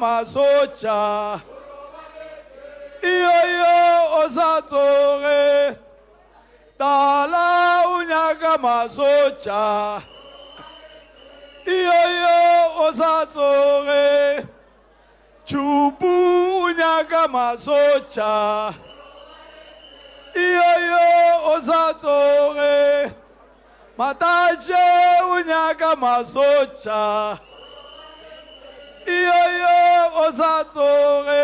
masocha osatore tala unyaka masocha osatore chupu unyaka masocha osatore matache unyaka masocha osatore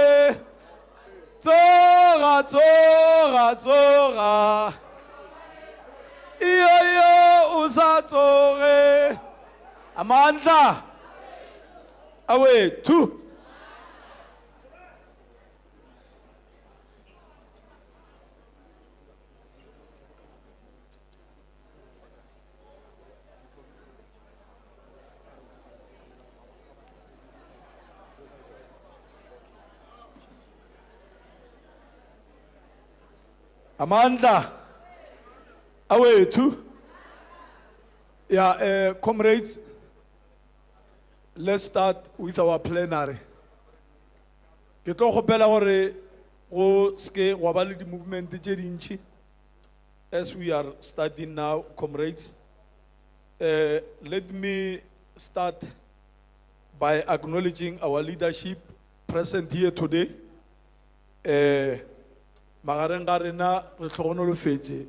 Tora, tora, tora. Usatore. Amandla. Away, two. Amanda, away too. Yeah, comrades, let's start with our plenary. Ke tlo gopela gore go ske go ba le di movement tse dintsi as we are starting now, comrades. Let me start by acknowledging our leadership present here today. Magareng ga rena re tlhogonolofetse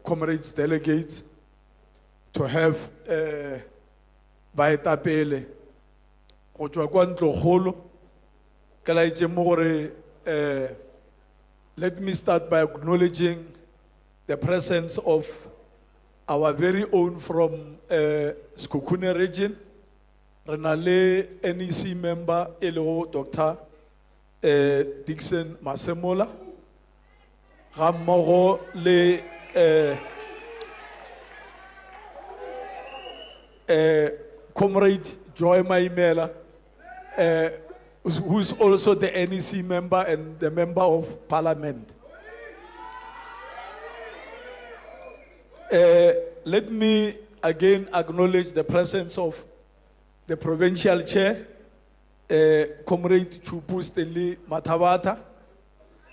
comrades delegates to have baetapele go tswa kwa ntlogolo ke laetse mo gore let me start by acknowledging the presence of our very own from Sekhukhune region. Re na le NEC member e le go Dr. Dixon Masemola, Ramoro le comrade Joy Maimela, who is also the NEC member and the member of parliament. Let me again acknowledge the presence of the provincial chair, Comrade Chupu Stanley Matavata,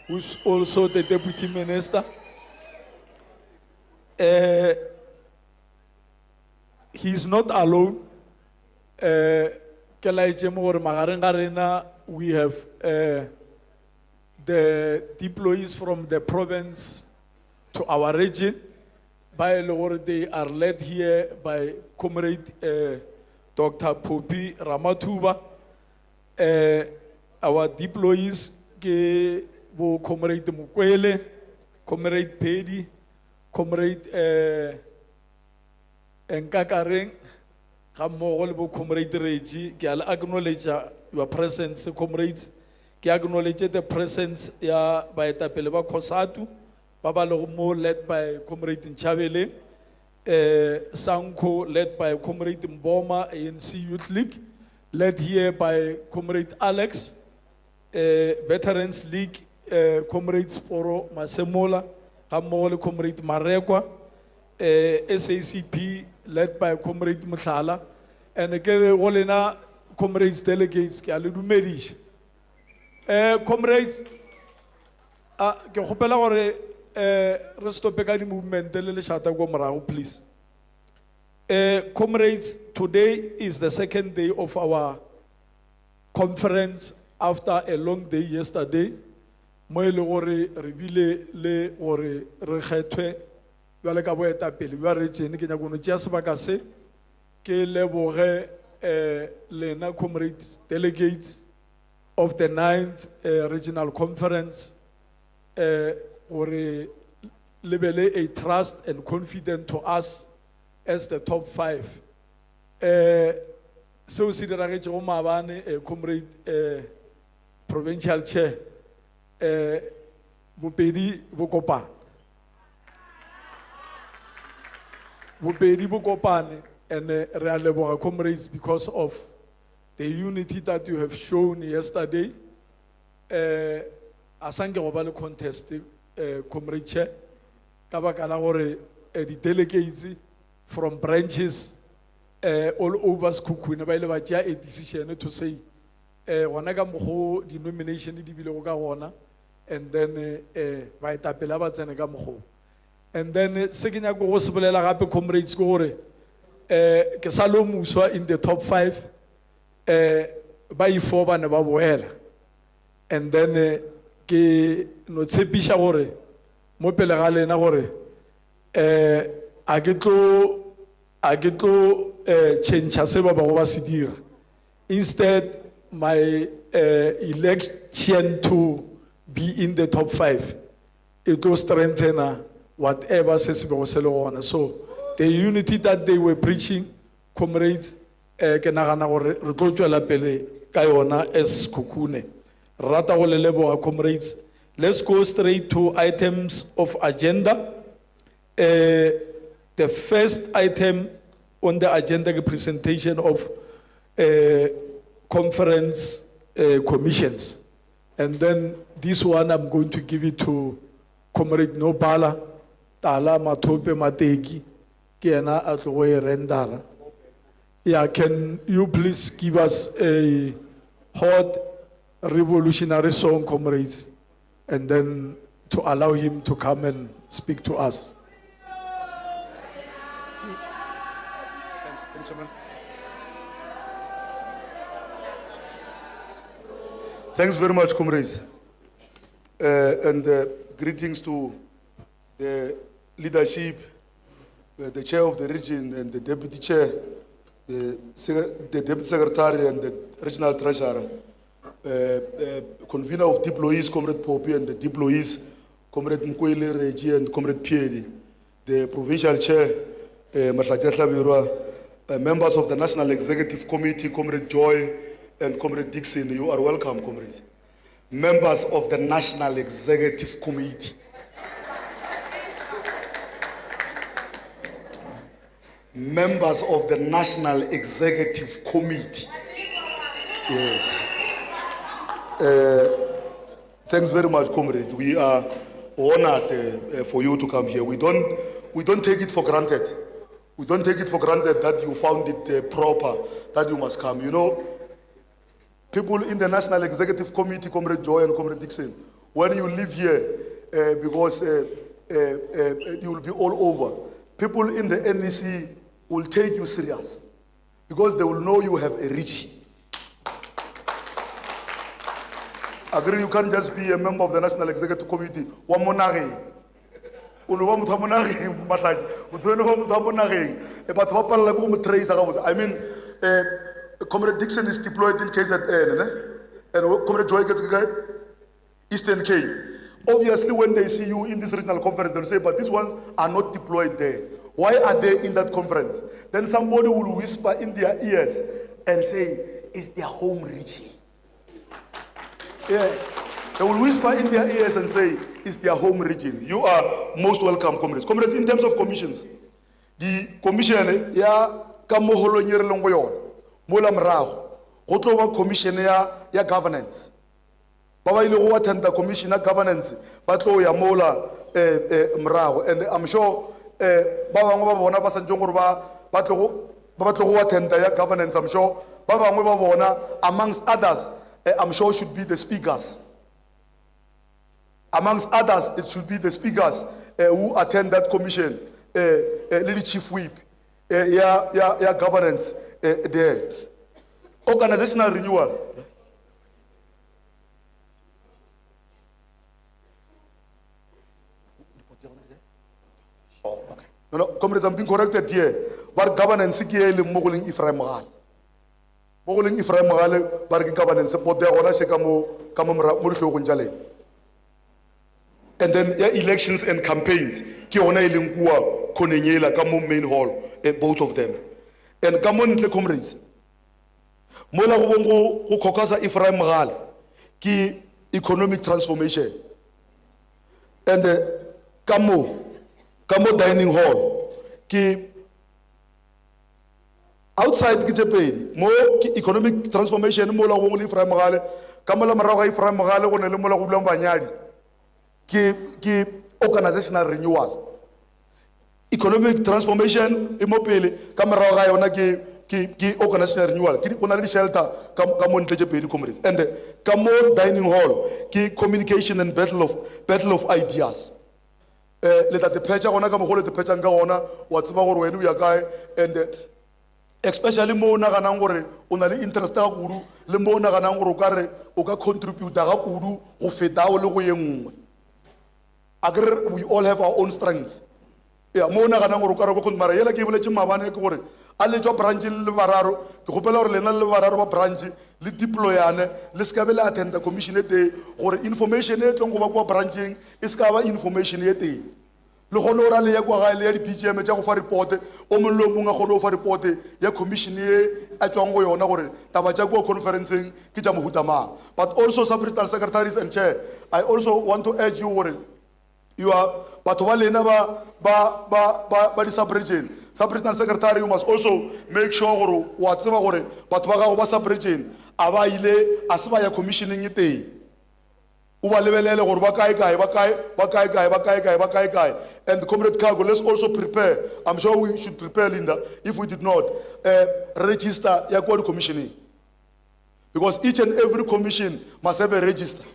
who is also the deputy minister. He is not alone. We have the deployees from the province to our region. By Lord, they are led here by Comrade Dr. Popi Ramatuba. Our deployees, Comrade Mukwele, Comrade Pedi, Comrade Nkakareng, Comrade Reji, I acknowledge your presence, comrades. I acknowledge the presence by Tapeleba Kosatu, Baba Lomo led by Comrade Nchavele, Sanko led by Comrade Mboma, ANC Youth League, led here by Comrade Alex, Veterans League, Comrade Sporo Masemola, Comrade Marekwa, SACP led by Comrade Muthala, and again, comrades delegates, comrades, please. Comrades, today is the second day of our conference after a long day yesterday. Mo e le gore re bile le gore re kgethwe jwale ka boetapele ba region ke nyaka go tšea sebaka se ke leboge lena comrades delegates of the 9th regional conference gore lebele a trust and confident to us as the top 5. So se diragetse go maabane comrade provincial chair bopedi bo kopane. Bopedi bo kopane, and re a leboga comrades because of the unity that you have shown yesterday. Asange go ba le contest, comrade chair, ka baka la gore the delegates from branches all over Sekhukhune ba ile ba tšea a decision to say gona ka mokgo di nomination di bile ka gona, and then ba etapela ba tsene ka mokgo. And then se ke nyaka go se bolela gape comrades ke gore ke sa lo muswa in the top 5 ba i4 ba ne ba boela, and then ke no tshepisha gore mo pele ga lena gore a ke tlo change se ba go ba se dira. Instead, my election to be in the top 5, it will strengthen whatever says se se le gona. So the unity that they were preaching, comrades, ke nagana gore re tlo tswela pele ka yona as Sekhukhune. Rata go le leboga comrades. Let's go straight to items of agenda. The first item on the agenda is presentation of conference commissions. And then this one I'm going to give it to Comrade Nopala, Tala Matope Mategi, Kiana Atloe Rendara. Yeah, can you please give us a hot revolutionary song, comrades, and then to allow him to come and speak to us. Thanks, man. Thanks very much, comrades. And greetings to the leadership, the chair of the region and the deputy chair, the deputy secretary and the regional treasurer, convener of deployees, Comrade Popi, and the deployees, Comrade Mkwele Reji and Comrade Piedi, the provincial chair, Matlaja Hlavirwa, members of the National Executive Committee, Comrade Joy and Comrade Dixon, you are welcome, comrades. Members of the National Executive Committee. Members of the National Executive Committee. Yes. Thanks very much, comrades. We are honored for you to come here. We don't take it for granted. We don't take it for granted that you found it proper, that you must come. You know, people in the National Executive Committee, Comrade Joy and Comrade Dixon, when you live here, because you will be all over, people in the NEC will take you serious because they will know you have a reach. Agree, you can't just be a member of the National Executive Committee. I mean, Comrade Dixon is deployed in KZN, and Comrade Joy gets Eastern Cape. Obviously, when they see you in this regional conference, they'll say, but these ones are not deployed there. Why are they in that conference? Then somebody will whisper in their ears and say, it's their home region. Yes. They will whisper in their ears and say, it's their home region. You are most welcome, comrades. Comrades, in terms of commissions, the commission, ya kamoholo nyerelongo yon, mola mrago, go commission ya governance. Baba ile go attend the commission ya governance, ba tlo ya mola mrago, and I'm sure ba bangwe ba bona ba santse gore ba tlo go attend ya governance. I'm sure ba bangwe ba bona, amongst others, I'm sure should be the speakers. Amongst others, it should be the speakers who attend that commission, Lady Chief Whip, governance there. Organizational renewal. Oh, okay. No, comrades, I'm being corrected here. But governance is Mogoling Ephraim Mahal. Mogoling Ephraim Mahal, but governance, but there are Shekamo. And then elections and campaigns. Ki ona ilingua konenyela kamo main hall, both of them. And come on, the comrades. Mola go kokasa Ephraim Mahal ki economic transformation. and Kamo dining hall ke outside ke tepedi mo economic transformation mo la go le Ephraim Mogale ka mola marago ga Ephraim Mogale go ne le mola go bulang banyadi ke organizational renewal. Economic transformation e mo pele ka morago ga yona ke organizational renewal ke go na le shelter ka mo ntle tepedi comrades, and Kamo dining hall ke communication and battle of ideas. Le tate phetša gona ka mogolo te phetšang ka gona wa tseba gore wena o ya kae, and especially mo o naganang gore o na le interest ga kudu le mo o naganang gore o ka re o ka contribute ga kudu go feta o le go ye nngwe. Akere we all have our own strength. Ya mo o naganang gore o ka re go contribute mara yela ke boletše mabane ke gore a le tšwa branch le bararo ke gopela gore lena le bararo ba branch le deployane le ska be le attend the commission e teng gore information e tlong go ba kwa branching e ska ba information e teng le gone o ra le ya kwa gae le ya di-PGM tša go fa report o mongwe le o mongwe a kgone go fa report ya commission e a tswang go yona gore taba tša kwa conferenceng ke tša mohutamang. But also sub-regional secretaries and chair, I also want to urge you gore you are batho ba lena ba di sub-regional secretary, you must also make sure gore wa tseba gore batho ba gago ba sub-region a ba ile a se ba ya commissioning e teng o ba lebelele gore ba kae. And Comrade Cargo, let's also prepare. I'm sure we should prepare, Linda, if we did not register ya kwa commissioning, because each and every commission must have a register,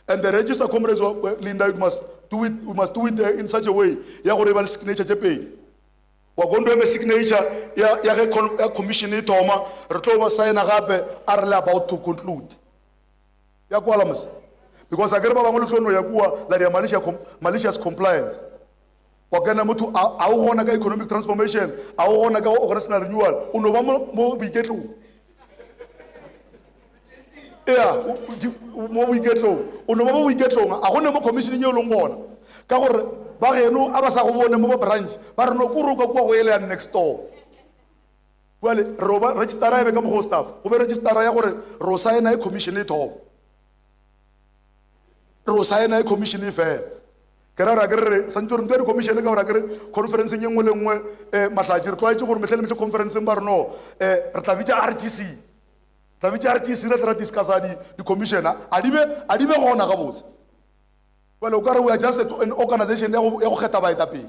and the register, comrades, Linda, we must do it in such a way ya gore ba signature tše pedi. We're going to have a signature ya commission e thoma re tlo ba signa gape a re about to conclude ya kwa lamas, because akere ba bangwe le tlo no ya kwa la dia malicious compliance wa kana motho a o gona ka economic transformation a o gona ka organizational renewal o no ba mo boiketlo mo boiketlo o no ba mo boiketlo a gone mo commission ye lo ngona ka gore ba geno a ba sa go bone mo branch ba re no kuruka kwa go ele next door. Well, roba register e be ka mo staff go be register ya gore ro sign a commission e thoma ro sign a commission e fe ke ra re santsoro ntwe commission ka ra ke conference e nngwe le nngwe matlaji re tloetse gore metlele me conference ba re no re tla bitsa RGC re tla discussa di commissioner a di be gona ga botse. Well, we are just an organization that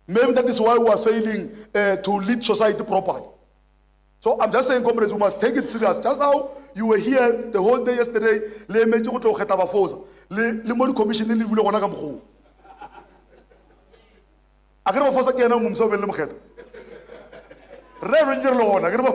maybe that is why we are failing to lead society properly. So I'm just saying, comrades, we must take it serious. Just how you were here the whole day yesterday, le meje go tlo kheta ba fosa le mo commission le bule gona ka mgo. Akere ba fosa ke na mo mso be le mkheta. Re ranger lo gona ke ba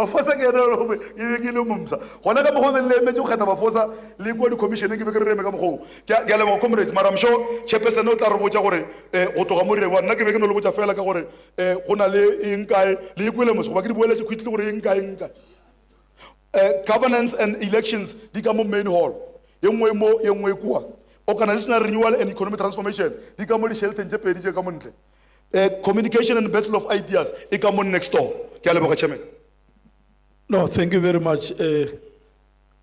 fosa ke na lo ke le mo msa. Gona ka mgo le meje go kheta ba fosa le go di commission ke be ke re me ka mgo. Ke le mo comrades, mara I'm sure chairperson o tla re botsa gore go toga mo re wa nna ke be ke no le botsa fela ka gore go na le eng kae le kwele mo go ba ke di boeletse khwitle gore eng kae. Governance and elections di ka mo main hall yengwe kwa organizational renewal and economic transformation di ka mo di shelter tše pedi tše ka mo ntle. Communication and battle of ideas e ka mo next door. Ke a leboga chairman. No, thank you very much,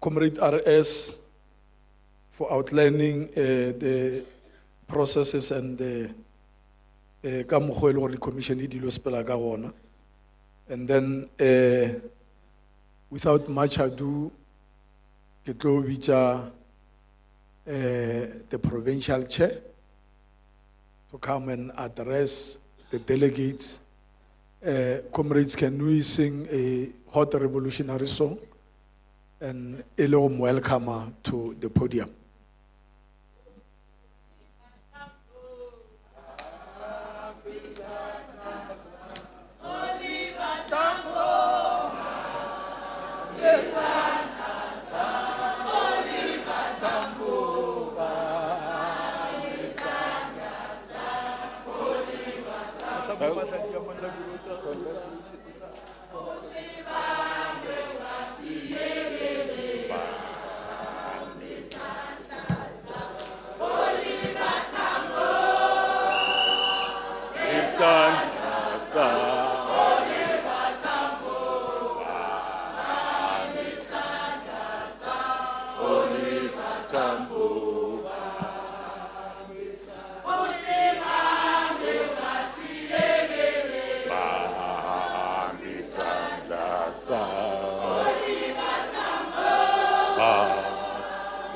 Comrade RS, for outlining the processes and the ka mokgwa e le gore commission e dilo sepela ka gona. And then without much ado, ke tlo bitša the provincial chair to come and address the delegates. Comrades, can we sing a hot revolutionary song and a warm welcome to the podium?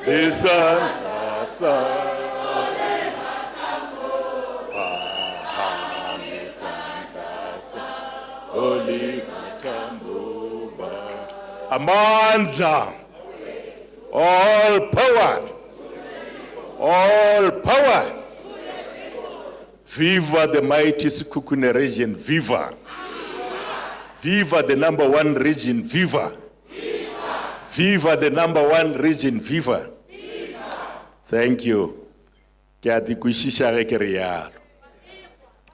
Isandla sakho amandla, all power, all power. Viva the mighty Sekhukhune region, viva. Viva the #1 region, viva. Viva the #1 region, viva. Thank you. Ke a di kwešiša ge ke re yalo.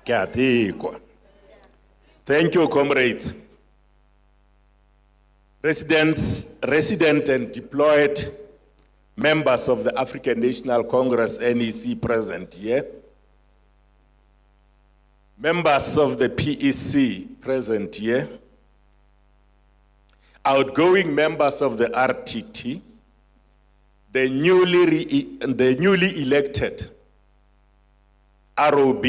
Ke a tekwa. Thank you, comrades. Resident and deployed members of the African National Congress, NEC, present here. Members of the PEC, present here. Outgoing members of the RTT, the newly elected ROB,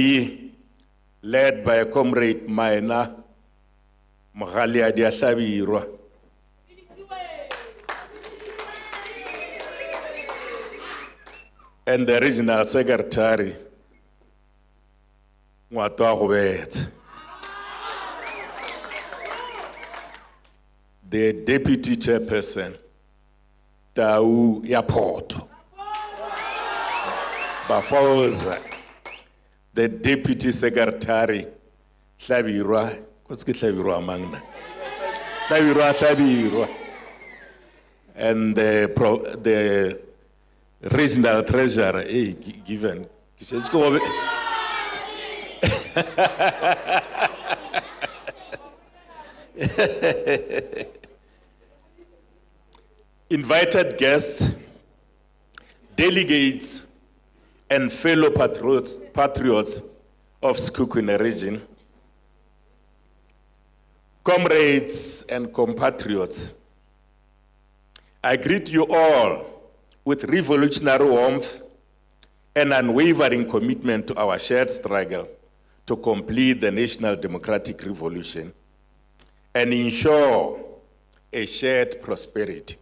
led by Comrade Maina Mogalia Diatlabirwa. And the regional secretary, Ngwatwa Gobet. The deputy chairperson, Tau Yapoto. Bafoza. The deputy secretary, Tlabirwa. What's Tlabirwa Magna? Tlabirwa. And the regional treasurer, given. Invited guests, delegates, and fellow patriots of Sekhukhune region, comrades and compatriots, I greet you all with revolutionary warmth and unwavering commitment to our shared struggle to complete the national democratic revolution and ensure a shared prosperity.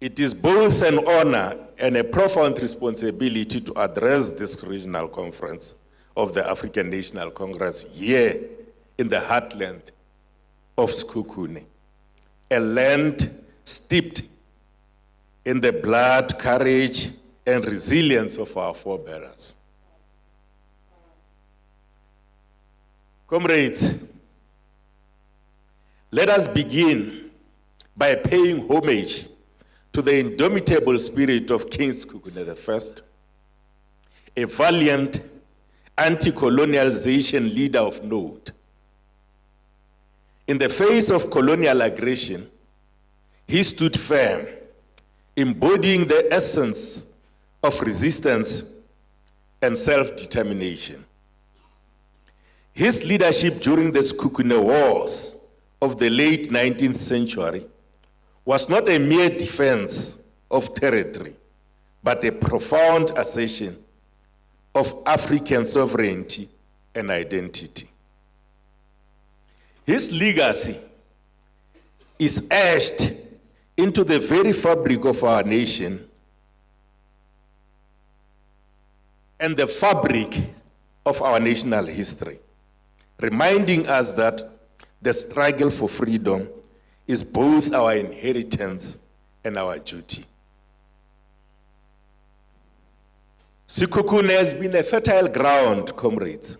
It is both an honor and a profound responsibility to address this regional conference of the African National Congress here in the heartland of Sekhukhune, a land steeped in the blood, courage, and resilience of our forebears. Comrades, let us begin by paying homage to the indomitable spirit of King Sekhukhune I, a valiant anti-colonialization leader of note. In the face of colonial aggression, he stood firm, embodying the essence of resistance and self-determination. His leadership during the Sekhukhune Wars of the late 19th century was not a mere defense of territory, but a profound assertion of African sovereignty and identity. His legacy is etched into the very fabric of our nation and the fabric of our national history, reminding us that the struggle for freedom is both our inheritance and our duty. Sekhukhune has been a fertile ground, comrades,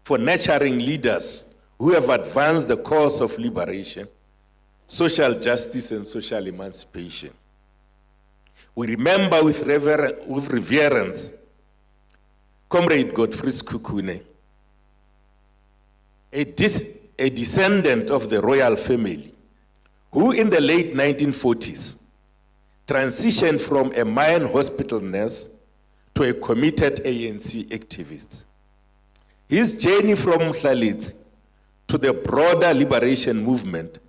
for nurturing leaders who have advanced the cause of liberation, social justice, and social emancipation. We remember with reverence Comrade Godfrey Sekhukhune, a descendant of the royal family, who in the late 1940s transitioned from a mine hospital nurse to a committed ANC activist. His journey from Mhlalitsi to the broader liberation movement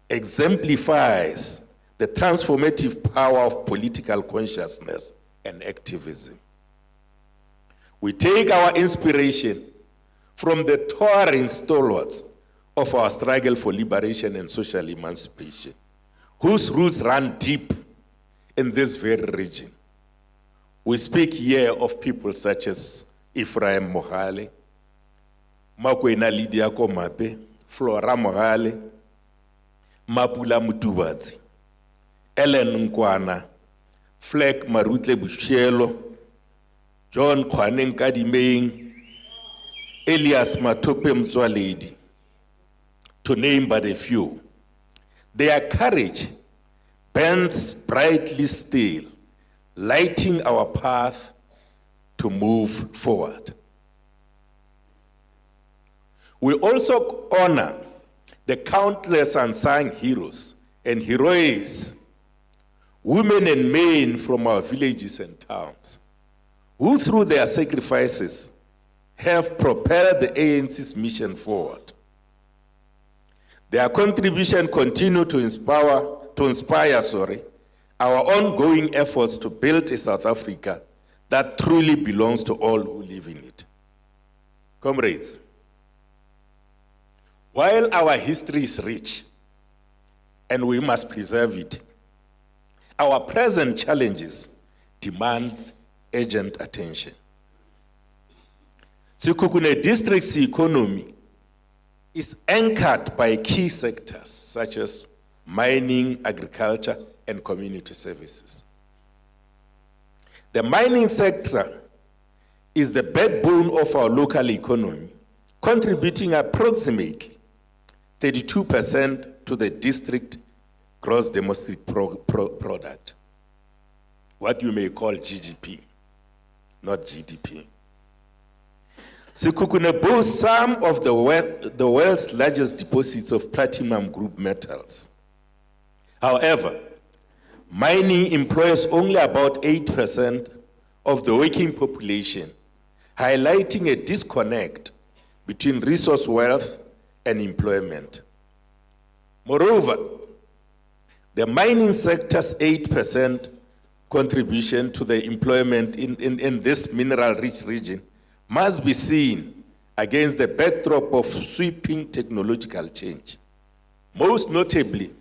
exemplifies the transformative power of political consciousness and activism. We take our inspiration from the towering stalwarts of our struggle for liberation and social emancipation, whose roots run deep in this very region. We speak here of people such as Ephraim Mohale, Makwena Lydia Komape, Flora Mohale, Mapula Mutubatsi, Ellen Nkwana, Fleck Marutle Bushielo, John Kwaneng Kadimeng, Elias Matope Mzwaledi, to name but a few. Their courage burns brightly still, lighting our path to move forward. We also honor the countless unsung heroes and heroes, women and men from our villages and towns, who through their sacrifices have propelled the ANC's mission forward. Their contribution continue to inspire our ongoing efforts to build a South Africa that truly belongs to all who live in it. Comrades, while our history is rich and we must preserve it, our present challenges demand urgent attention. Sekhukhune district's economy is anchored by key sectors such as mining, agriculture, and community services. The mining sector is the backbone of our local economy, contributing approximately 32% to the district gross domestic product, what you may call GDP, not GDP. Sekhukhune boasts some of the world's largest deposits of platinum group metals. However, mining employs only about 8% of the working population, highlighting a disconnect between resource wealth and employment. Moreover, the mining sector's 8% contribution to the employment in this mineral-rich region must be seen against the backdrop of sweeping technological change. Most notably,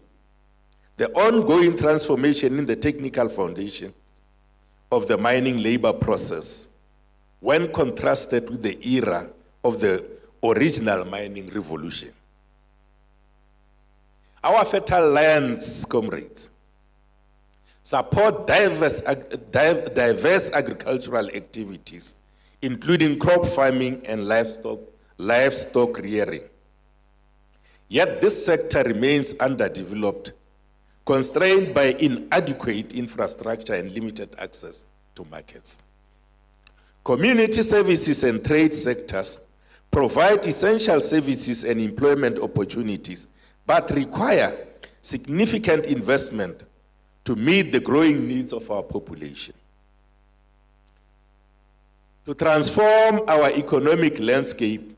the ongoing transformation in the technical foundation of the mining labor process when contrasted with the era of the original mining revolution. Our fertile lands, comrades, support diverse agricultural activities, including crop farming and livestock rearing. Yet this sector remains underdeveloped, constrained by inadequate infrastructure and limited access to markets. Community services and trade sectors provide essential services and employment opportunities, but require significant investment to meet the growing needs of our population. To transform our economic landscape,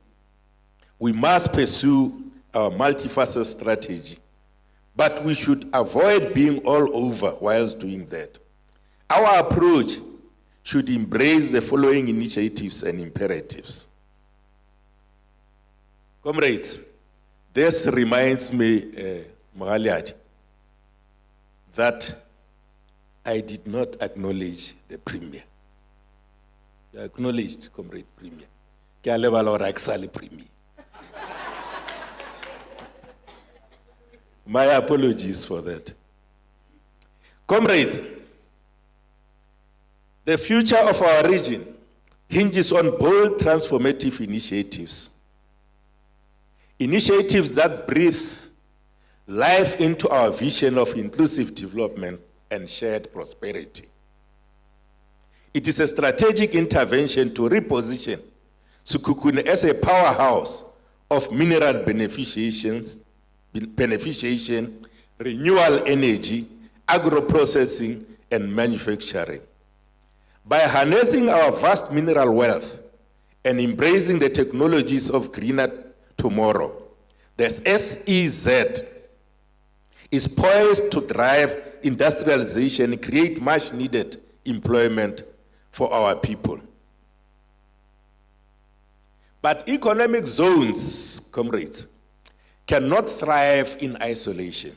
we must pursue our multifaceted strategy, but we should avoid being all over whilst doing that. Our approach should embrace the following initiatives and imperatives. Comrades, this reminds me, Mogaliadi, that I did not acknowledge the Premier. You acknowledged, Comrade Premier. Ke a lebala hore ha ke sa le Premier. My apologies for that. Comrades, the future of our region hinges on bold transformative initiatives. Initiatives that breathe life into our vision of inclusive development and shared prosperity. It is a strategic intervention to reposition Sekhukhune as a powerhouse of mineral beneficiation, renewable energy, agro-processing, and manufacturing. By harnessing our vast mineral wealth and embracing the technologies of greener tomorrow, the SEZ is poised to drive industrialization and create much-needed employment for our people. But economic zones, comrades, cannot thrive in isolation.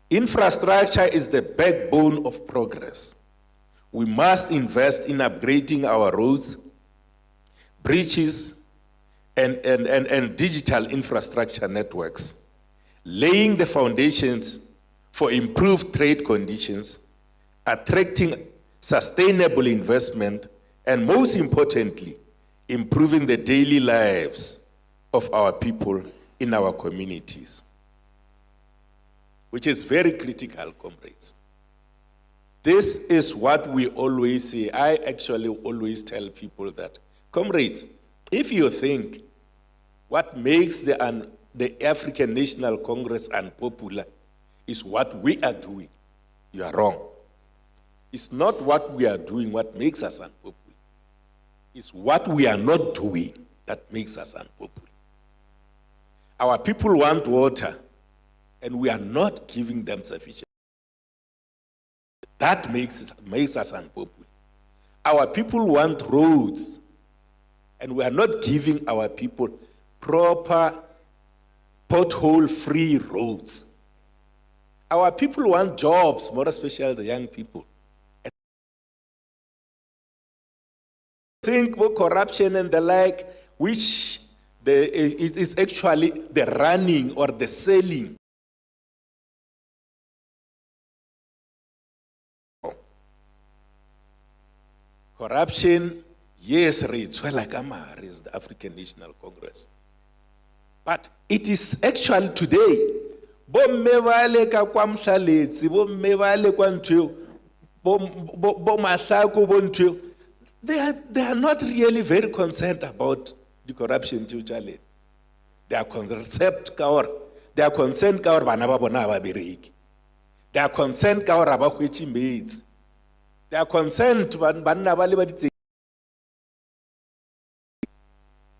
Infrastructure is the backbone of progress. We must invest in upgrading our roads, bridges, and digital infrastructure networks, laying the foundations for improved trade conditions, attracting sustainable investment, and most importantly, improving the daily lives of our people in our communities, which is very critical, comrades. This is what we always say. I actually always tell people that, comrades, if you think what makes the African National Congress unpopular is what we are doing, you are wrong. It's not what we are doing what makes us unpopular. It's what we are not doing that makes us unpopular. Our people want water, and we are not giving them sufficient. That makes us unpopular. Our people want roads, and we are not giving our people proper pothole-free roads. Our people want jobs, more especially the young people. And think about corruption and the like, which is actually the running or the selling. Corruption, yes, is the African National Congress. But it is actually today, they are not really very concerned about the corruption. They are concerned they are concerned they are concerned about which maids. They are concerned.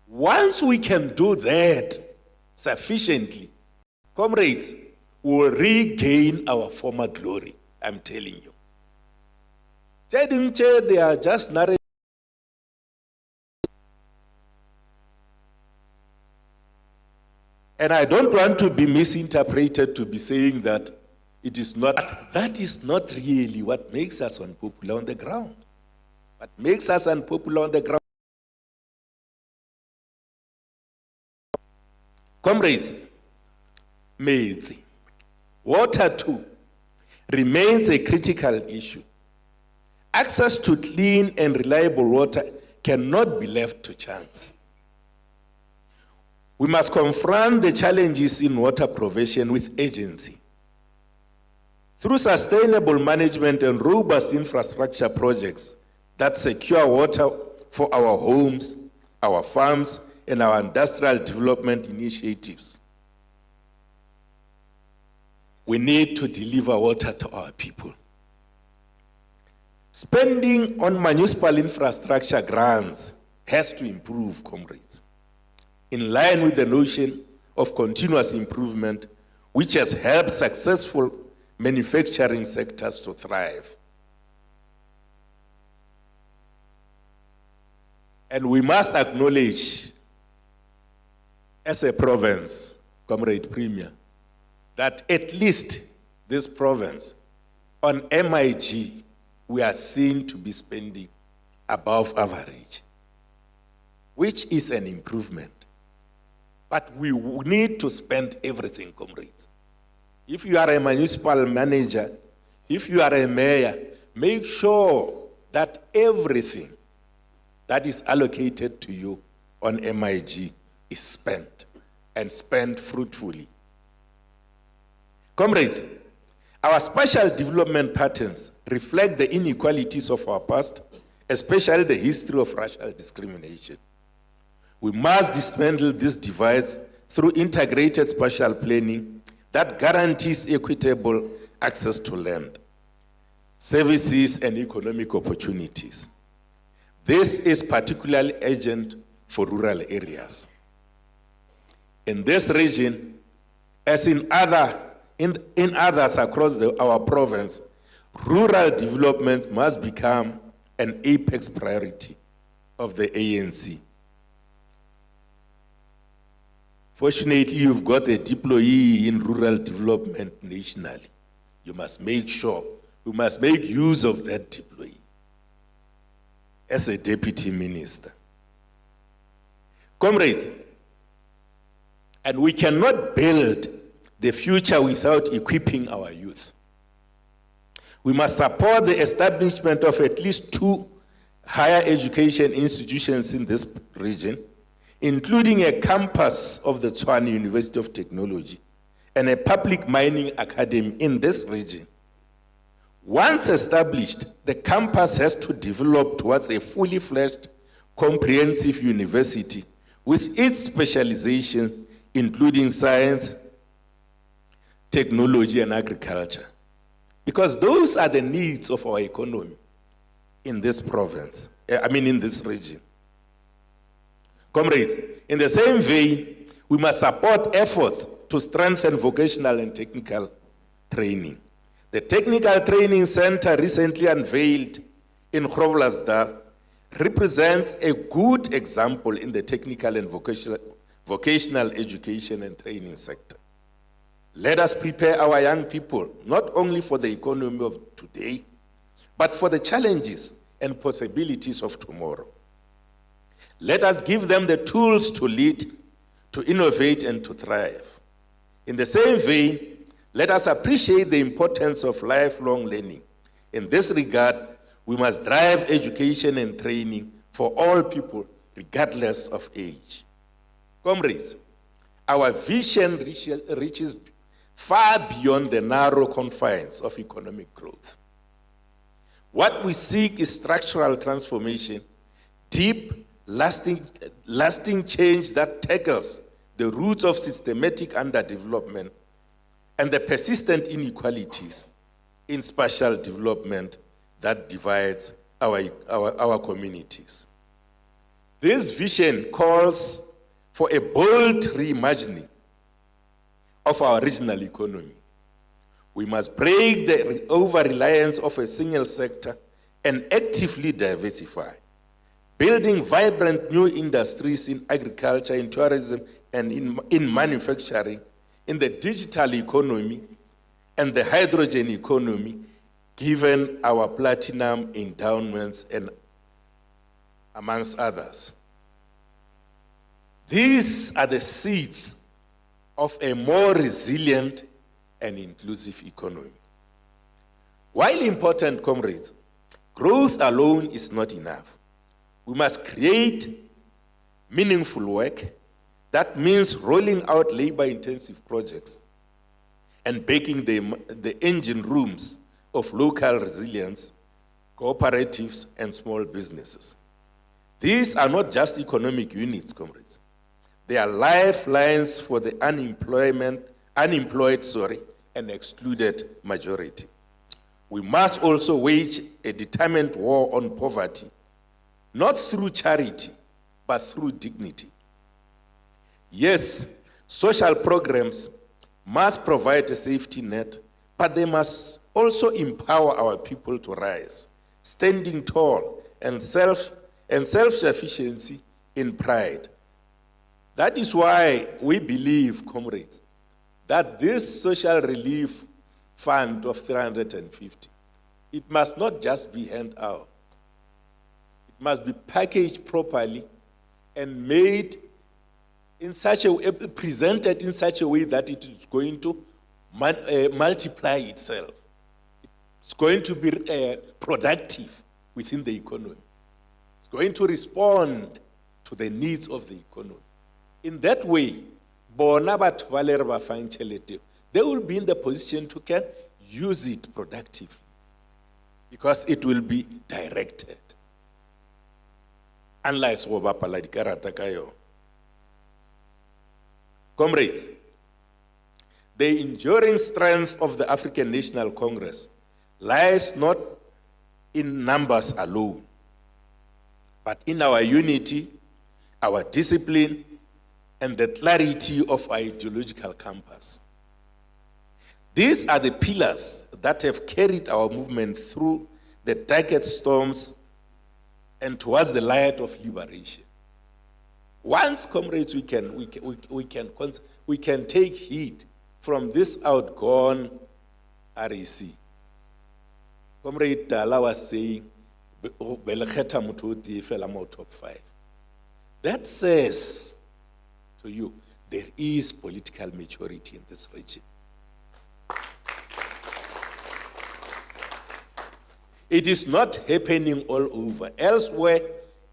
Once we can do that sufficiently, comrades, we will regain our former glory. I'm telling you. They are just narrating. And I don't want to be misinterpreted to be saying that it is not. That is not really what makes us unpopular on the ground. What makes us unpopular on the ground, comrades, maids, water too remains a critical issue. Access to clean and reliable water cannot be left to chance. We must confront the challenges in water provision with urgency. Through sustainable management and robust infrastructure projects that secure water for our homes, our farms, and our industrial development initiatives. We need to deliver water to our people. Spending on municipal infrastructure grants has to improve, comrades, in line with the notion of continuous improvement, which has helped successful manufacturing sectors to thrive. And we must acknowledge, as a province, Comrade Premier, that at least this province, on MIG, we are seen to be spending above average, which is an improvement. But we need to spend everything, comrades. If you are a municipal manager, if you are a mayor, make sure that everything that is allocated to you on MIG is spent, and spent fruitfully. Comrades, our spatial development patterns reflect the inequalities of our past, especially the history of racial discrimination. We must dismantle this divide through integrated spatial planning that guarantees equitable access to land, services, and economic opportunities. This is particularly urgent for rural areas. In this region, as in others across our province, rural development must become an apex priority of the ANC. Fortunately, you've got a deployee in rural development nationally, You must make sure, you must make use of that deploy as a deputy minister. Comrades, and we cannot build the future without equipping our youth. We must support the establishment of at least 2 higher education institutions in this region, including a campus of the Tshwane University of Technology and a public mining academy in this region. Once established, the campus has to develop towards a fully fledged, comprehensive university with its specialization, including science, technology, and agriculture. Because those are the needs of our economy in this province, in this region. Comrades, in the same vein, we must support efforts to strengthen vocational and technical training. The Technical Training Center recently unveiled in Groblersdal represents a good example in the technical and vocational education and training sector. Let us prepare our young people not only for the economy of today, but for the challenges and possibilities of tomorrow. Let us give them the tools to lead, to innovate, and to thrive. In the same vein, let us appreciate the importance of lifelong learning. In this regard, we must drive education and training for all people, regardless of age. Comrades, our vision reaches far beyond the narrow confines of economic growth. What we seek is structural transformation, deep, lasting change that tackles the roots of systematic underdevelopment and the persistent inequalities in spatial development that divides our communities. This vision calls for a bold reimagining of our regional economy. We must break the over-reliance of a single sector and actively diversify, building vibrant new industries in agriculture, in tourism, and in manufacturing, in the digital economy, and the hydrogen economy, given our platinum endowments and amongst others. These are the seeds of a more resilient and inclusive economy. While important, comrades, growth alone is not enough. We must create meaningful work. That means rolling out labor-intensive projects and making the engine rooms of local resilience, cooperatives, and small businesses. These are not just economic units, comrades. They are lifelines for the unemployed, and excluded majority. We must also wage a determined war on poverty, not through charity, but through dignity. Yes, social programs must provide a safety net, but they must also empower our people to rise, standing tall and self-sufficiency in pride. That is why we believe, comrades, that this social relief fund of 350, it must not just be handed out. It must be packaged properly and made in such a way, presented in such a way that it is going to multiply itself. It's going to be productive within the economy. It's going to respond to the needs of the economy. In that way, they will be in the position to can use it productively because it will be directed. Unlike comrades, the enduring strength of the African National Congress lies not in numbers alone, but in our unity, our discipline, and the clarity of our ideological compass. These are the pillars that have carried our movement through the darkest storms and towards the light of liberation. Once, comrades, we can take heed from this outgone REC. Comrade Dala was saying, "Belekhetha motho o tee fela mo top 5." That says to you, there is political maturity in this region. It is not happening all over. Elsewhere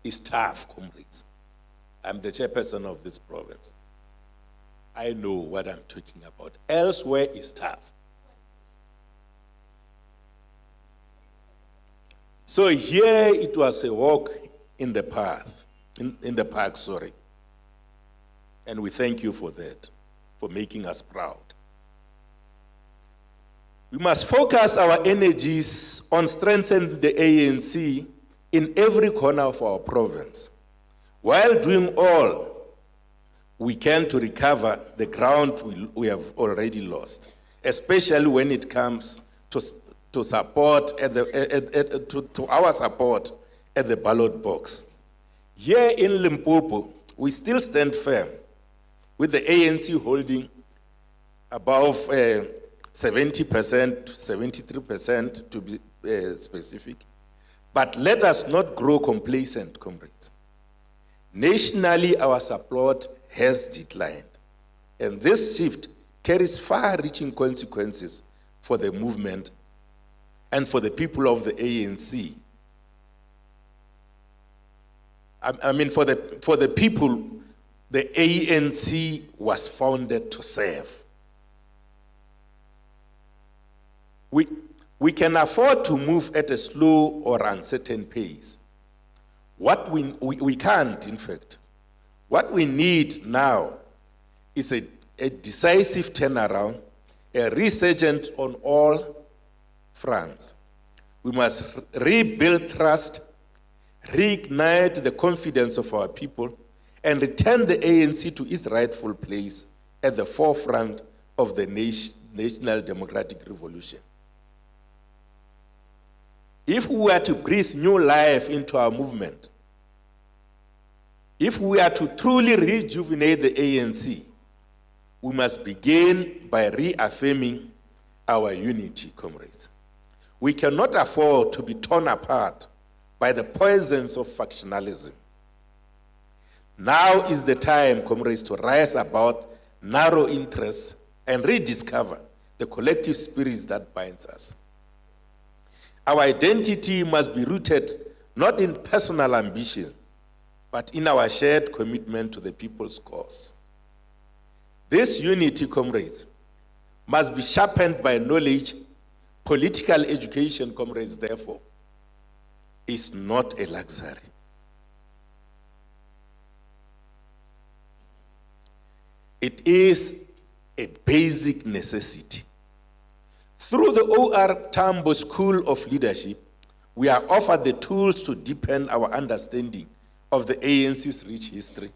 is tough, comrades. I'm the chairperson of this province. I know what I'm talking about. Elsewhere is tough. So here it was a walk in the path, in the park, sorry. And we thank you for that, for making us proud. We must focus our energies on strengthening the ANC in every corner of our province, while doing all we can to recover the ground we have already lost, especially when it comes to support to our support at the ballot box. Here in Limpopo, we still stand firm, with the ANC holding above 70%, 73% to be specific. But let us not grow complacent, comrades. Nationally, our support has declined, and this shift carries far-reaching consequences for the movement and for the people of the ANC. I mean, for the people the ANC was founded to serve. We can afford to move at a slow or uncertain pace. What we can't, in fact. What we need now is a decisive turnaround, a resurgence on all fronts. We must rebuild trust, reignite the confidence of our people, and return the ANC to its rightful place at the forefront of the national democratic revolution. If we are to breathe new life into our movement, if we are to truly rejuvenate the ANC, we must begin by reaffirming our unity, comrades. We cannot afford to be torn apart by the poisons of factionalism. Now is the time, comrades, to rise above narrow interests and rediscover the collective spirits that binds us. Our identity must be rooted not in personal ambition, but in our shared commitment to the people's cause. This unity, comrades, must be sharpened by knowledge. Political education, comrades, therefore, is not a luxury. It is a basic necessity. Through the O.R. Tambo School of Leadership, we are offered the tools to deepen our understanding of the ANC's rich history,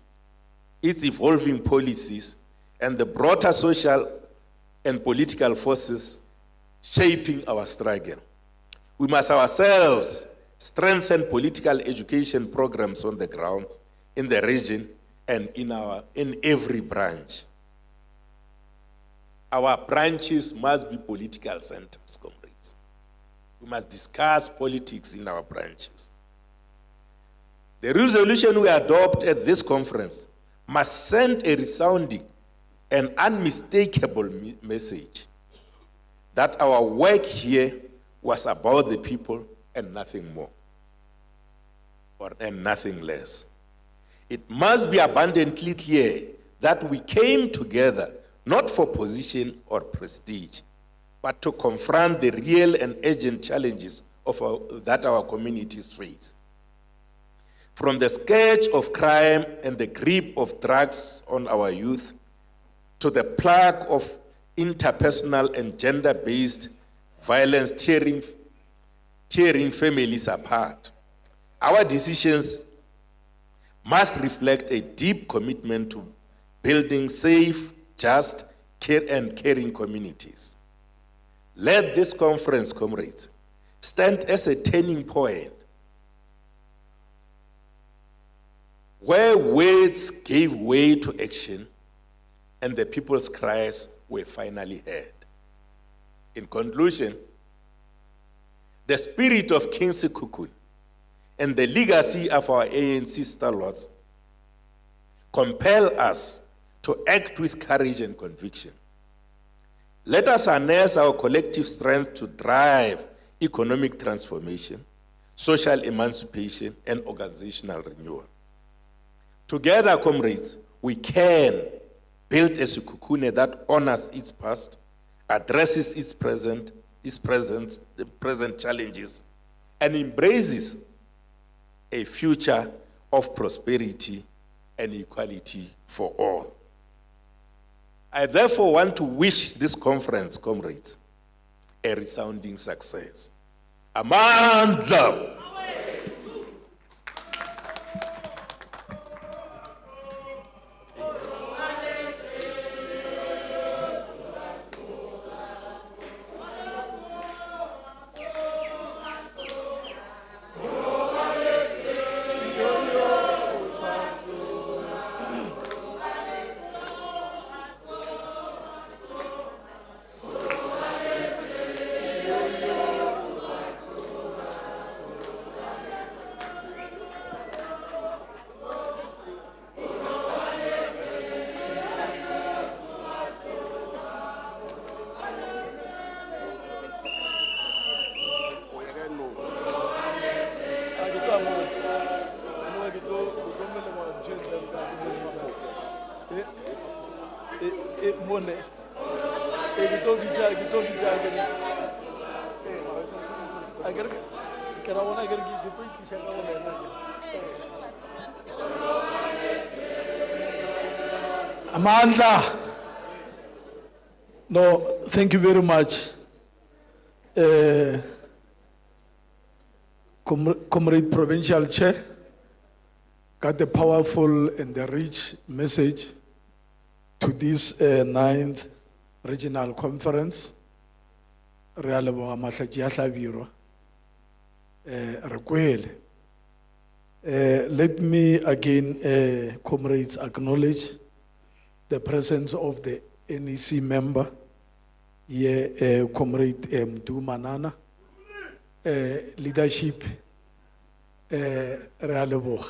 its evolving policies, and the broader social and political forces shaping our struggle. We must ourselves strengthen political education programs on the ground, in the region, and in every branch. Our branches must be political centers, comrades. We must discuss politics in our branches. The resolution we adopt at this conference must send a resounding and unmistakable message that our work here was about the people and nothing more, and nothing less. It must be abundantly clear that we came together not for position or prestige, but to confront the real and urgent challenges that our communities face. From the scourge of crime and the grip of drugs on our youth, to the plague of interpersonal and gender-based violence tearing families apart, our decisions must reflect a deep commitment to building safe, just, and caring communities. Let this conference, comrades, stand as a turning point where words gave way to action and the people's cries were finally heard. In conclusion, the spirit of King Sekhukhune and the legacy of our ANC stalwarts compel us to act with courage and conviction. Let us harness our collective strength to drive economic transformation, social emancipation, and organizational renewal. Together, comrades, we can build a Sekhukhune that honors its past, addresses its present challenges, and embraces a future of prosperity and equality for all. I therefore want to wish this conference, comrades, a resounding success. Amandla! Amandla. No, thank you very much. Comrade Provincial Chair got the powerful and the rich message to this 9th Regional Conference. Let me again, comrades, acknowledge the presence of the NEC member, Comrade Mdu Manana, leadership, Realebo.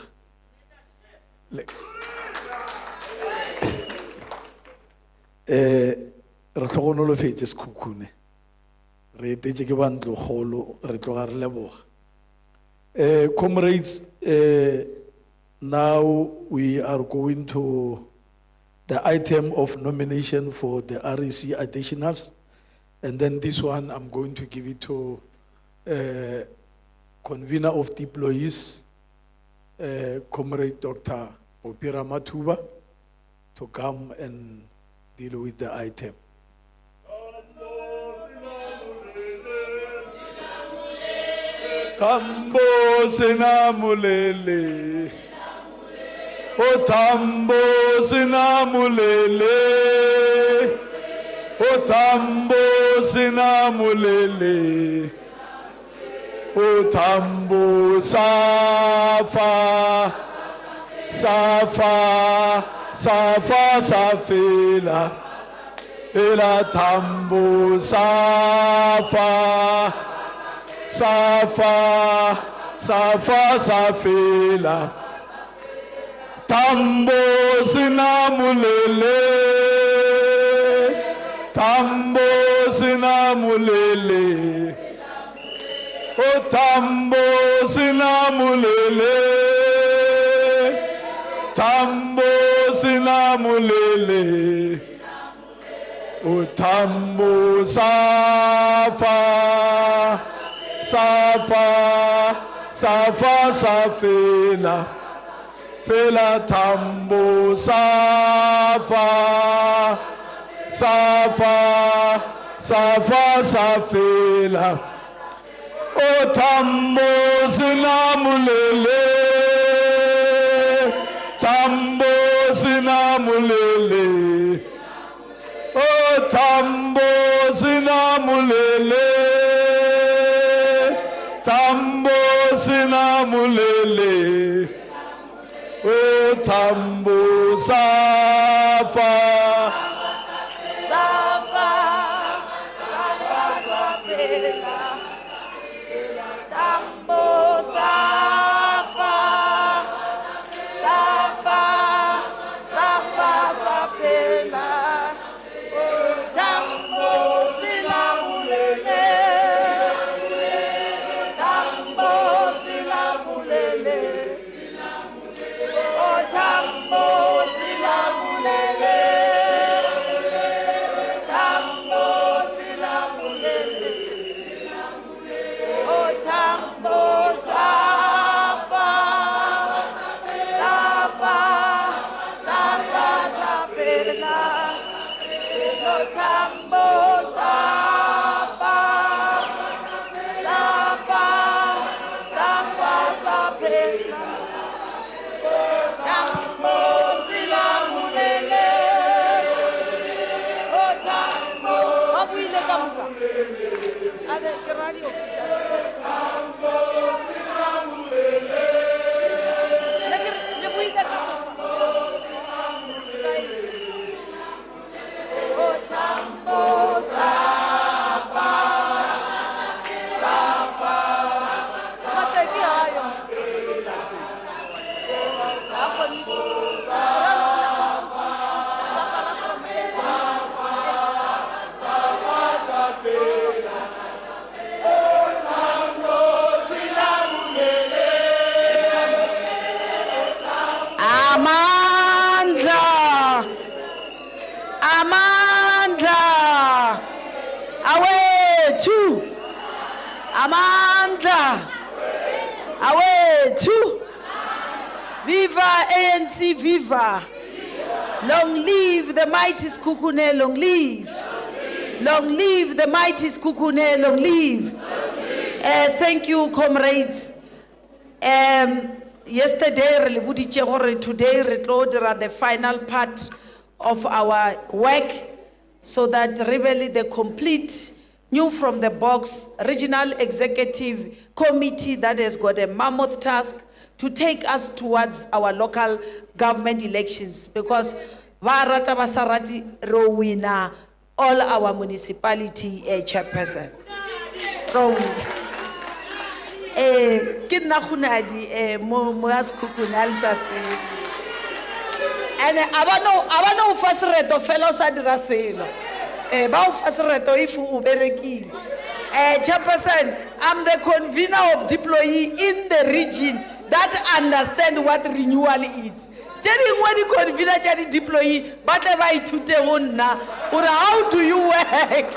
Re tlogonolo fetse Sekhukhune re tetse ke bantlo golo re tloga re leboga. Comrades, now we are going to the item of nomination for the REC additionals, and then this one I'm going to give it to convener of the employees, Comrade Dr. Opira Matuba, to come and deal with the item. Tambo sinamulele, o tambo sinamulele, o tambo sinamulele, o tambo safa, safa, safa safela, ela tambo safa. Safa, safa, safela. Tambo sinamulele, tambo sinamulele, o tambo sinamulele, tambo sinamulele, o tambo safa. Safa, safa, safela, fela tambo safa, safa, safa, safela, o tambo sinamulele, tambo sinamulele, o tambo sinamulele. Tambo sinamulele, o tambo safa, safa, safa, Viva ANC, viva! Long live the mighty Sekhukhune, long live! Long live the mighty Sekhukhune, long live! Thank you, comrades. Yesterday, today, we are the final part of our work so that really the complete new from the box regional executive committee that has got a mammoth task to take us towards our local government elections, because varata basarati rowina all our municipality chairperson. Kidna khunadi mo Sekhukhune alsatsi. And abano ufasireto fellows adraselo. Ba ufasireto if uberekile. Chairperson, I'm the convener of deployee in the region that understand what renewal is. Jeri ngwadi convener jeri deployee batle ba ithute honna or how do you work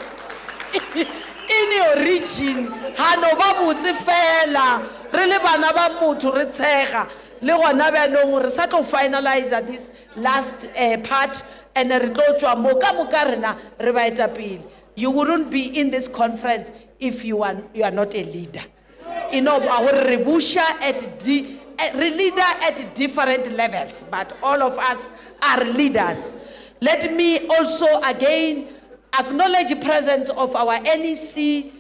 in your region? Hano ba botse fela re le bana ba motho re tshega le gona ba no re sa tlo finalize this last part and re tlo tswa mo ka rena re ba eta pele. You wouldn't be in this conference if you are not a leader. You know, our rebusha at leader at different levels, but all of us are leaders. Let me also again acknowledge the presence of our NEC,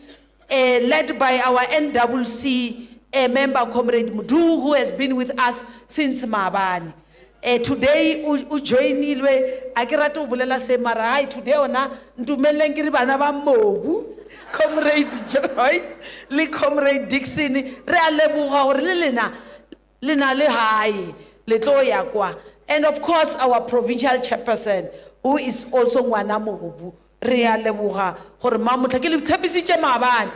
led by our NWC member, Comrade Mudu, who has been with us since Mabani. Today, ujoinilwe akirato bulela se marai today ona ntumelengiri bana ba mobu Comrade Joy le Comrade Dixon re a leboga gore le lena le hae le tlo ya kwa, and of course our provincial chairperson who is also ngwana mobu re a leboga gore mamotla ke le tshepisitse Mabani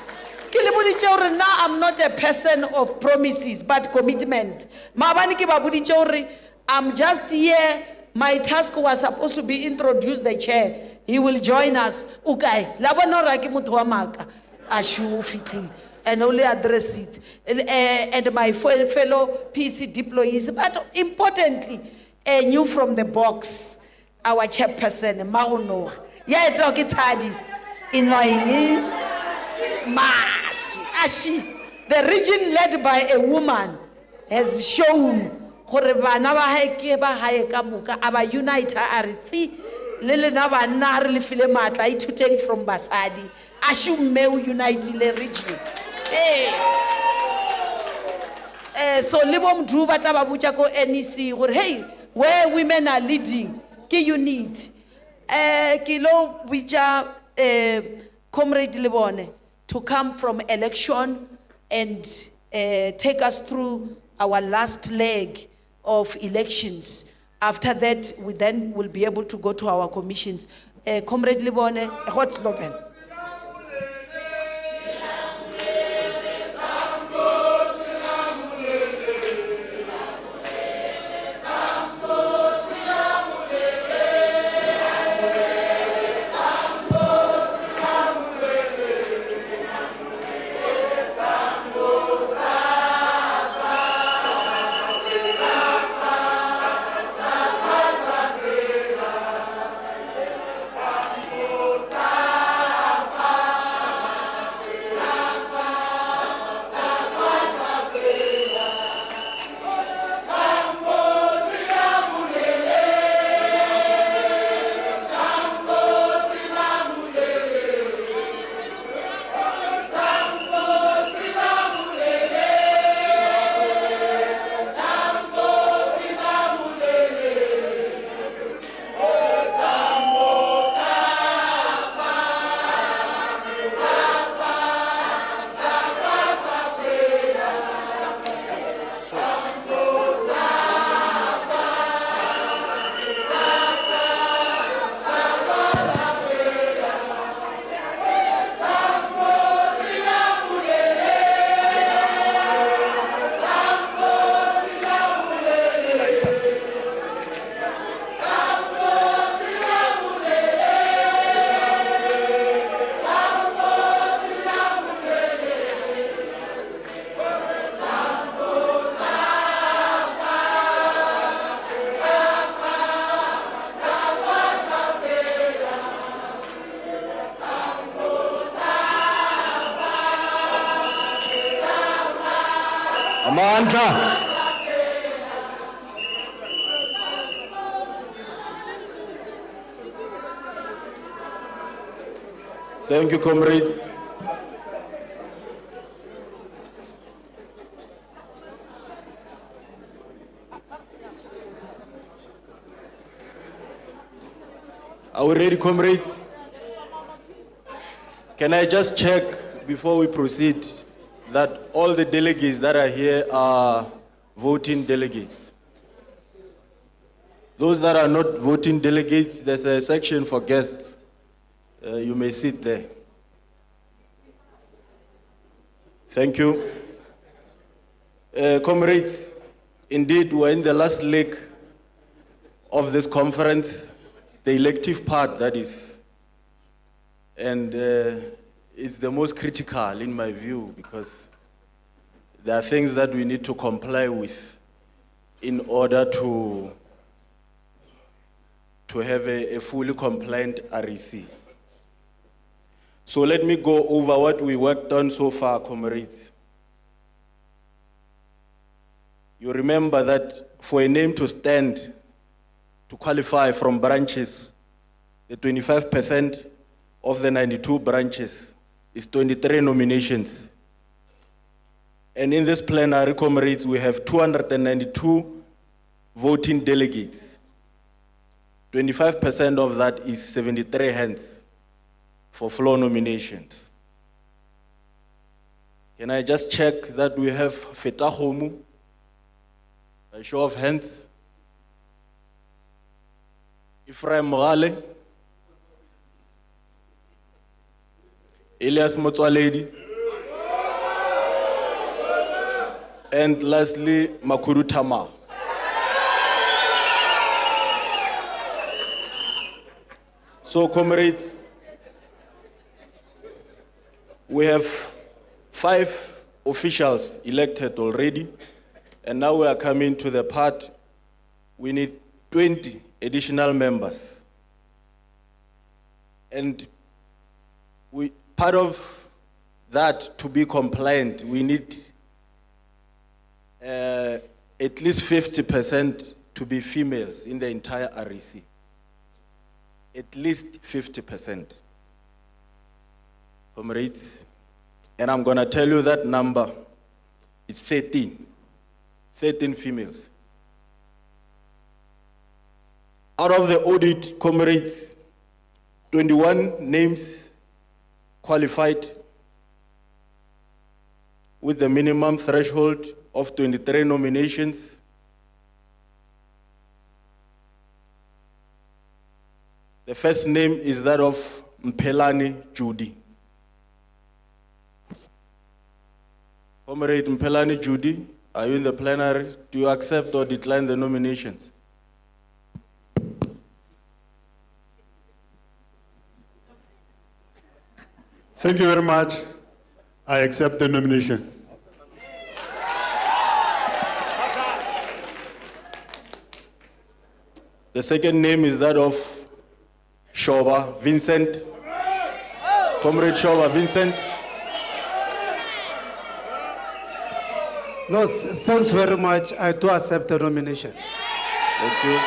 ke le boditse gore na I'm not a person of promises but commitment. Mabani ke ba boditse gore I'm just here. My task was supposed to be introduce the chair. He will join us. Okay. Labonora ki mutho wa maka. Ashu fitli. And only address it. And my fellow PC deployees. But importantly, new from the box, our chairperson, Mauno. Yeah, talk it hardy. In my mass. Ashi. The region led by a woman has shown gore bana ba haeke ba hae ka moka aba unite a re tsi le lena ba nna re le file matla ithuteng from basadi a shumme unite le region so le bo mdu ba tla ba butsa ko NEC gore hey, where women are leading ke unit ke lo butsa Comrade Lebone to come from election and take us through our last leg of elections. After that, we then will be able to go to our commissions. Comrade Lebone, a hot slogan. Mandla. Thank you, comrades. Are we ready, comrades? Can I just check before we proceed that all the delegates that are here are voting delegates? Those that are not voting delegates, there's a section for guests. You may sit there. Thank you. Comrades, indeed, we're in the last leg of this conference, the elective part, that is. And it's the most critical in my view, because there are things that we need to comply with in order to have a fully compliant REC. So let me go over what we worked on so far, comrades. You remember that for a name to stand, to qualify from branches, the 25% of the 92 branches is 23 nominations. And in this plenary, comrades, we have 292 voting delegates. 25% of that is 73 hands for floor nominations. Can I just check that we have Feta Homu? A show of hands. Ephraim Morale. Elias Motwaledi. And lastly, Makuru Tama. So, comrades, we have 5 officials elected already, and now we are coming to the part we need 20 additional members. And part of that, to be compliant, we need at least 50% to be females in the entire REC. At least 50%. Comrades, and I'm going to tell you that number. It's 13 females. Out of the audit, comrades, 21 names qualified with the minimum threshold of 23 nominations. The first name is that of Mpelani Judy. Comrade Mpelani Judy, are you in the plenary? Do you accept or decline the nominations? Thank you very much. I accept the nomination. The second name is that of Shoba Vincent. Comrade Shoba Vincent. No, thanks very much. I do accept the nomination. Thank you.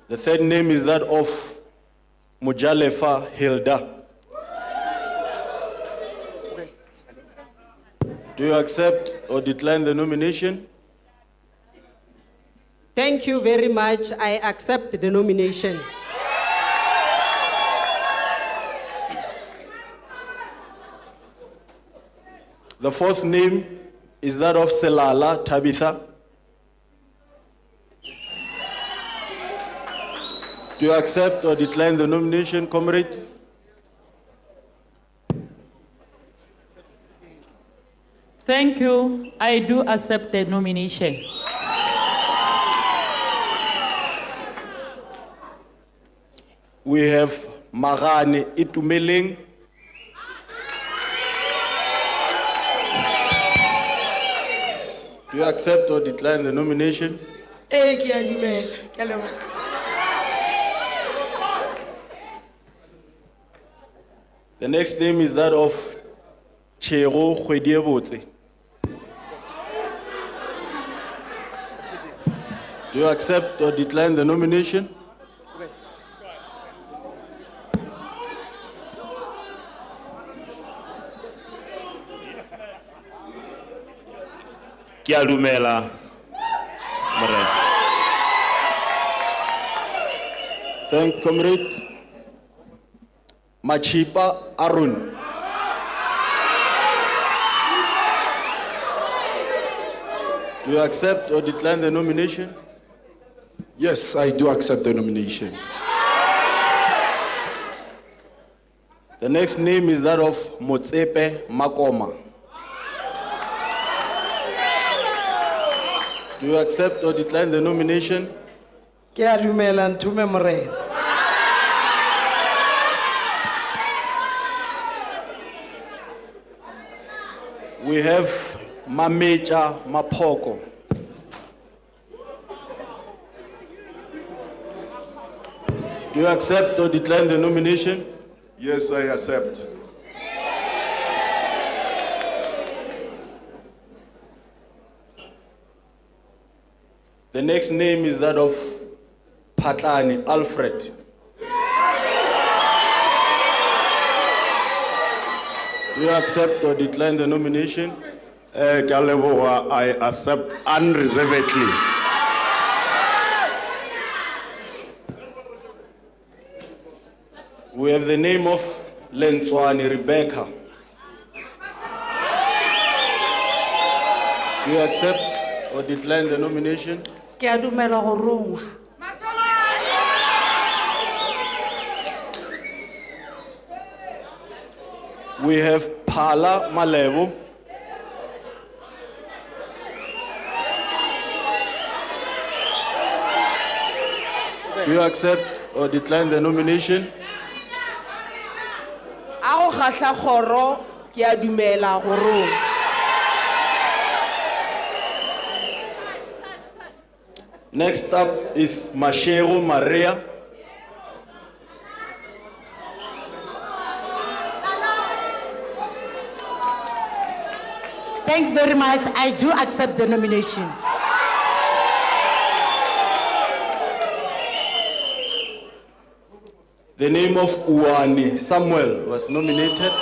The third name is that of Mujalefa Hilda. Do you accept or decline the nomination? Thank you very much. I accept the nomination. The fourth name is that of Selala Tabitha. Do you accept or decline the nomination, comrade? Thank you. I do accept the nomination. We have Magane Itumeleng. Do you accept or decline the nomination? The next name is that of Tshego kgwedi e botse. Do you accept or decline the nomination? Ke a dumela, Morena. Thank Comrade Machipa Arun. Do you accept or decline the nomination? Yes, I do accept the nomination. The next name is that of Motsepe Makoma. Do you accept or decline the nomination? Ke a dumela Nthume Morena. We have Mameja Mapoko. Do you accept or decline the nomination? Yes, I accept. The next name is that of Patlani Alfred. Do you accept or decline the nomination? Ke a leboga, I accept unreservedly. We have the name of Lentswani Rebecca. Do you accept or decline the nomination? Ke a dumela go rongwa. We have Phala Malebo. Do you accept or decline the nomination? A go kgahla kgoro, ke a dumela go rongwa. Next up is Mashego Maria. Thanks very much. I do accept the nomination. The name of Uwani Samuel was nominated.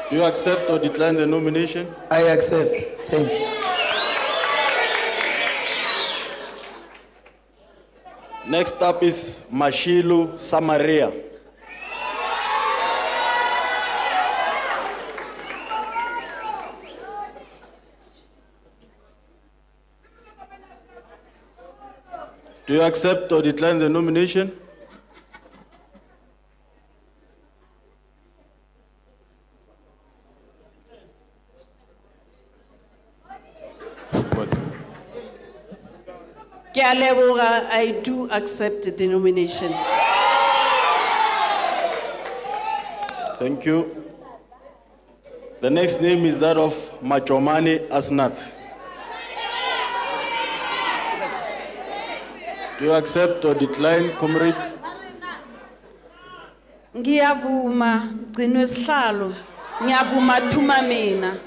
Do you accept or decline the nomination? I accept. Thanks. Next up is Mashilu Samaria. Do you accept or decline the nomination? Ke a leboga, I do accept the nomination. Thank you. The next name is that of Machomani Asnath. Do you accept or decline, comrade? Ngiyavuma, Gcinwe Sihlalo. Ngiyavuma Thuma mina.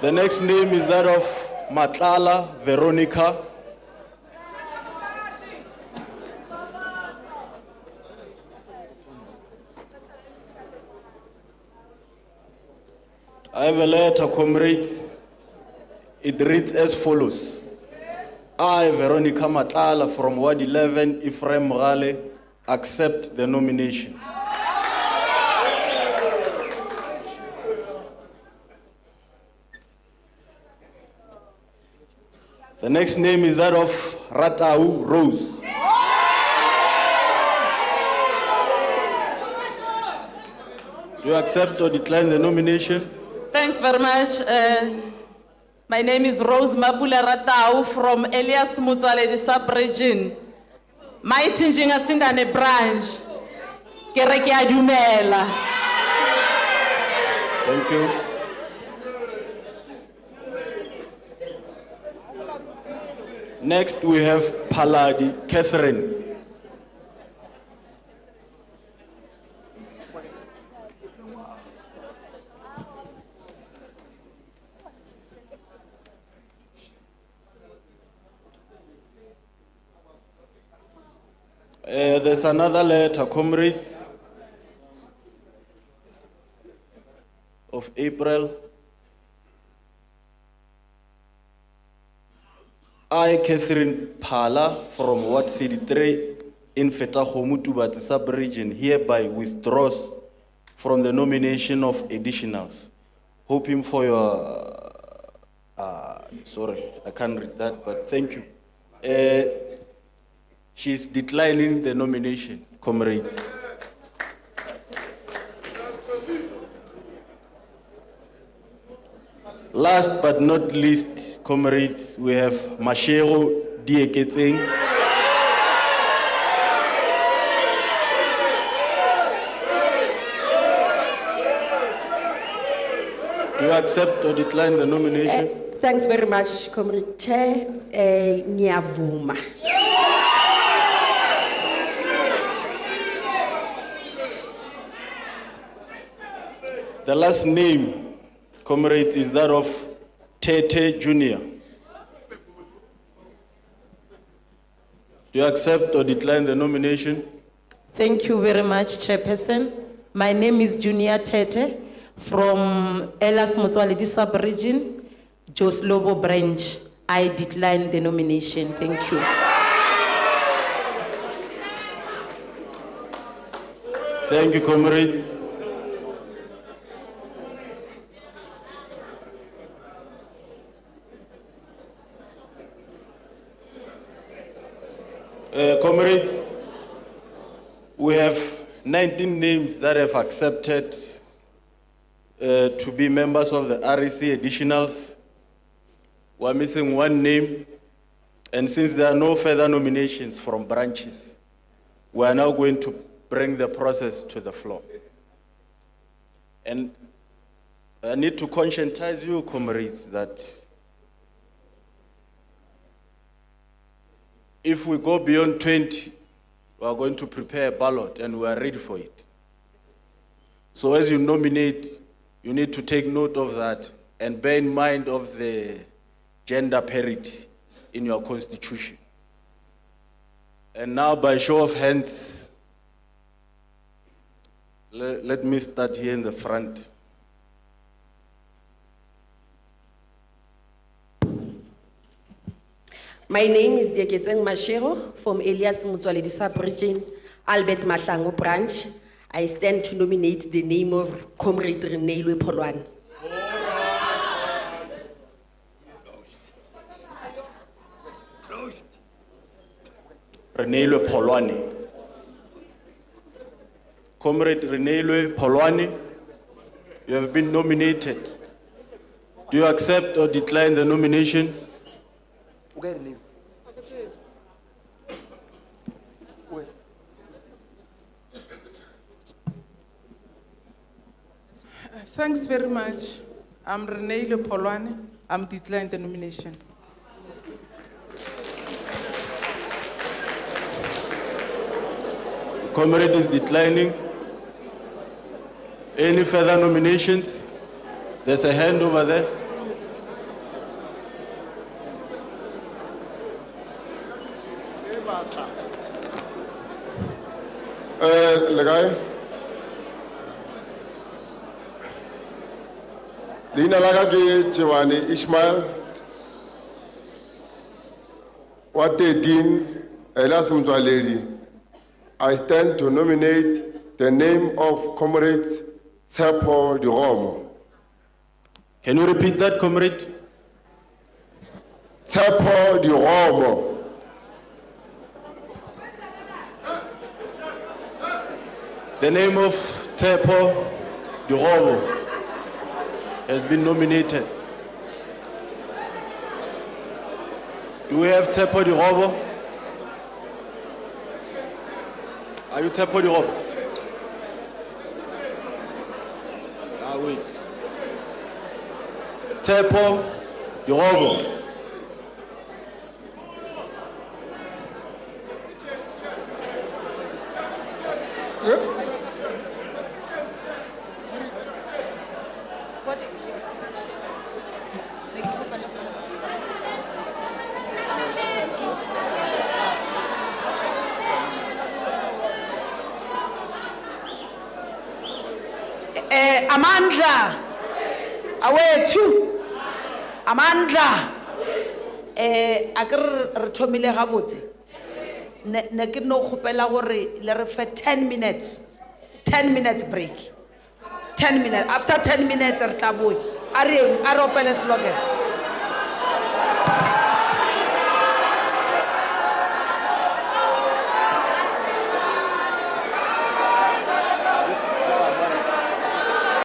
The next name is that of Matlala Veronica. I have a letter, comrades. It reads as follows. I, Veronica Matlala from Ward 11, Ephraim Mogale, accept the nomination. The next name is that of Ratau Rose. Do you accept or decline the nomination? Thanks very much. My name is Rose Mapula Ratau from Elias Mutswaledi sub-region. Mighty Njinga Sindane branch. Ke re ke a dumela. Thank you. Next, we have Paladi Catherine. There's another letter, comrades, of April. I, Catherine Pala, from Ward 33 in Sekhukhune Tubatsi sub-region, hereby withdraws from the nomination of additionals. Hoping for your, sorry, I can't read that, but thank you. She's declining the nomination, comrades. Last but not least, comrades, we have Mashero Dieketseng. Do you accept or decline the nomination? Thanks very much, Comrade Chair. Nyavuma. The last name, comrade, is that of Tete Jr. Do you accept or decline the nomination? Thank you very much, Chairperson. My name is Junior Tete from Elas Motswaledi sub-region, Joslovo branch. I decline the nomination. Thank you. Thank you, comrades. Comrades, we have 19 names that have accepted to be members of the REC additionals. We're missing one name, and since there are no further nominations from branches, we are now going to bring the process to the floor. And I need to conscientize you, comrades, that if we go beyond 20, we are going to prepare a ballot and we are ready for it. So as you nominate, you need to take note of that and bear in mind of the gender parity in your constitution. And now by show of hands, let me start here in the front. My name is Dieketseng Mashero from Elias Motswaledi sub-region, Albert Mahlangu branch. I stand to nominate the name of Comrade Reneilwe Polwane. Reneilwe Polwane. Comrade Reneilwe Polwane, you have been nominated. Do you accept or decline the nomination? Thanks very much. I'm Reneilwe Polwane. I'm declining the nomination. Comrade is declining. Any further nominations? There's a hand over there. Legai. Lina lagagi Chewani Ishmael. What they did, Elias Motswaledi. I stand to nominate the name of Comrade Tsepo Diromo. Can you repeat that, comrade? Tsepo Diromo. The name of Tsepo Diromo has been nominated. Do we have Tsepo Diromo? Are you Tsepo Diromo? Wait. Tsepo Diromo. What is your question? Ne ke kopa le kgone- Amandla, awethu, Amandla, a ke re thomile gabotse. Ne ke no kgopela gore le re fe 10 minutes break. 10 minutes. After 10 minutes, re tla boa. A re opele slogan.